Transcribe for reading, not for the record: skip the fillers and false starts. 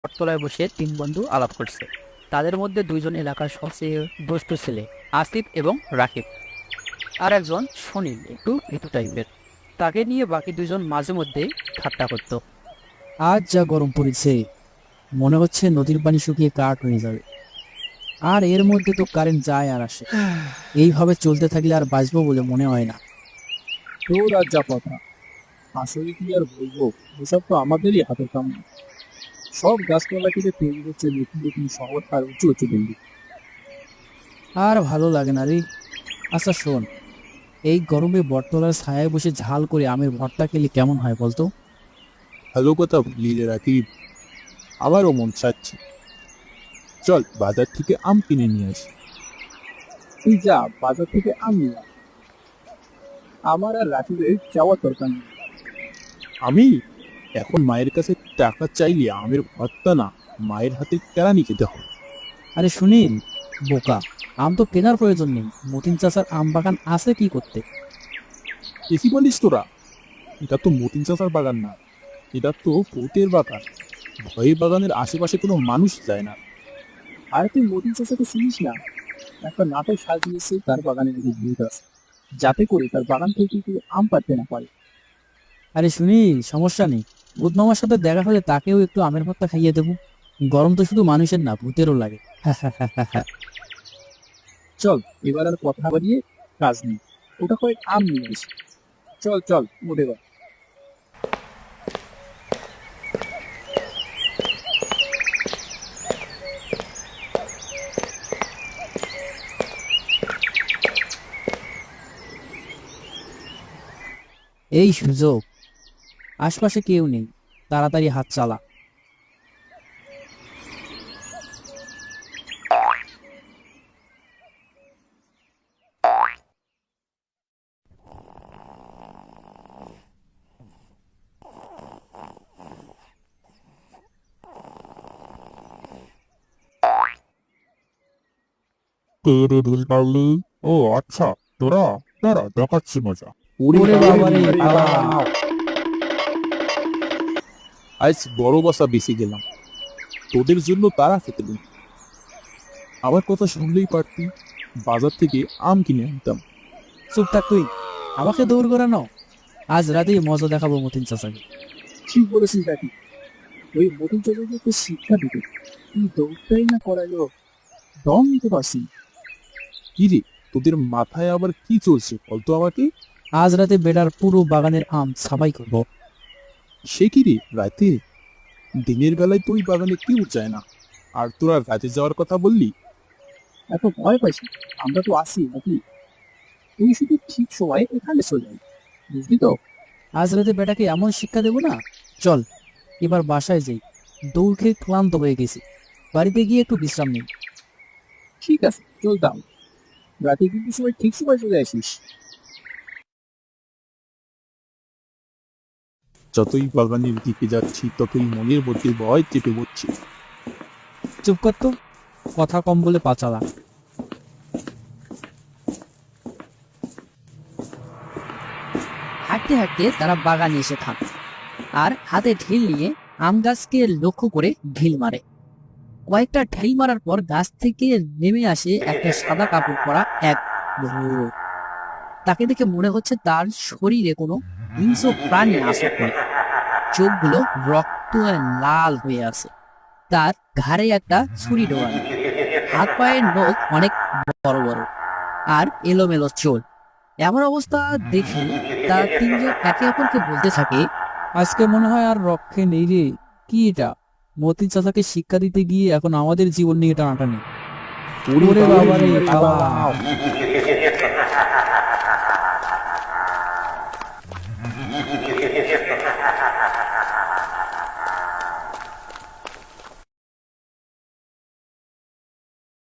বটতলায় বসে তিন বন্ধু আলাপ করছে। তাদের মধ্যে দুইজন এলাকার সবচেয়ে দুষ্ট ছেলে, আসিফ এবং রাকিব। আর একজন সুনীল, একটু ভীতু টাইপের। তাকে নিয়ে বাকি দুইজন মাঝে মধ্যেই ঠাট্টা করত। আজ যা গরম পড়েছে, মনে হচ্ছে নদীর পানি শুকিয়ে কাঠ হয়ে যাবে। আর এর মধ্যে তো কারেন্ট যায় আর আসে। এইভাবে চলতে থাকলে আর বাঁচবো বলে মনে হয় না। তোর আর যা কথা, আসলে কি আর বলবো, এসব তো আমাদেরই হাতের কাম। সব গাছপালা কেটে তৈরি হচ্ছে নতুন নতুন শহর আর উঁচু উঁচু বিল্ডিং। আর ভালো লাগে না রে। আচ্ছা শোন, এই গরমে বটতলার ছায়ায় বসে ঝাল করে আমের ভর্তা খেলে কেমন হয় বলতো? ভালো কথা বললি রে রাকিব, আবারও মন চাচ্ছে। চল বাজার থেকে আম কিনে নিয়ে আসি। তুই যা বাজার থেকে আম নিয়ে আয়। আমার আর রাকিবের যাওয়ার দরকার নেই। আমি এখন মায়ের কাছে টাকা চাইলে আমের ভর্তা না, মায়ের হাতে কেরানি খেতে হবে। আরে সুনীল, বোকা, আম তো কেনার প্রয়োজন নেই। মতিন চাচার আম বাগান আছে কি করতে? এসি বলিস তোরা? এটা তো মতিন চাচার বাগান না, এটা তো ভূতের বাগান। ভয়ে বাগানের আশেপাশে কোনো মানুষ যায় না। আর তুই মতিন চাচাকে চিনিস না? একটা নাটক সাজিয়েছে তার বাগানে নাকি ভূত আছে, যাতে করে তার বাগান থেকে কেউ আম পাড়তে না পারে। আরে সুনীল, সমস্যা নেই। ভূত মামার সাথে দেখা হলে তাকেও একটু আমের ভর্তা খাইয়ে দেবো। গরম তো শুধু মানুষের না, ভূতেরও লাগে। চল এবার আর কথা বাড়িয়ে কাজ নেই, ওটা কয়েক আম নিয়ে আসি। চল চল উঠে গেল। এই সুযোগ, আশপাশে কেউ নেই, তাড়াতাড়ি হাত চালা। কে রে ঢিল পারলি? ও আচ্ছা, তোরা দাঁড়া দেখাচ্ছি মজা। ওরে বাবারে, পালাও! আজ বড় বসা বেশি গেলাম, তোদের জন্য তারা খেতে দিন। আমার কথা শুনলেই পারতি, বাজার থেকে আম কিনে আনতাম। চুপ থাক তুই, আমাকে দৌড় করানো। আজ রাতেই মজা দেখাবো মতিন চাচাকে। ঠিক বলেছিস নাকি? ওই মতিন চাচাকে একটু শিক্ষা দিতে, তুই দৌড়টাই না করাইলো, দম নিতে পারছি। কি রে, তোদের মাথায় আবার কি চলছে বলতো আমাকে? আজ রাতে বেটার পুরো বাগানের আম সাবাই করবো। সে কি রে, রাতে? দিনের বেলায় তো ওই বাগানে কেউ যায় না, আর তোরা রাতে যাওয়ার কথা বললি? এত ভয় পাইছি, আমরা তো আসি নাকি? তুই শুধু ঠিক সময় এখানে চলে আয়, বুঝলি তো? আজ রাতে বেটাকে এমন শিক্ষা দেবো না। চল এবার বাসায় যাই, দৌড় খেয়ে ক্লান্ত হয়ে গেছি। বাড়িতে গিয়ে একটু বিশ্রাম নিই। ঠিক আছে চল দাও, রাতে কিন্তু সময় ঠিক সময় চলে আসিস। যতই বাগানের দিকে যাচ্ছি ততই মনের মধ্যে ভয় চেপে বসছে। চুপ কর তো, কথা কম বলে পা চালা। হাঁটতে হাঁটতে তারা বাগানে এসে থামে, আর হাতে ঢিল নিয়ে আম গাছকে লক্ষ্য করে ঢিল মারে। কয়েকটা ঢিল মারার পর গাছ থেকে নেমে আসে একটা সাদা কাপড় পরা এক ভূত। তাকে দেখে মনে হচ্ছে তার শরীরে কোনো হিংস্র প্রাণী আশ্রয় করে। চোখগুলো রক্ত লাল হয়ে আছে, তার ঘাড়ে একটা ছুরি ঢোকানো, হাত পায়ের নখ অনেক বড় বড়, আর এলোমেলো চোল। এমন অবস্থা দেখে তার তিনজন একে অপরকে বলতে থাকে, আজকে মনে হয় আর রক্ষে নেই রে। কি এটা? মতিন চাচাকে শিক্ষা দিতে গিয়ে এখন আমাদের জীবন নিয়ে টানাটানি। ওরে বাবারে, পালাও!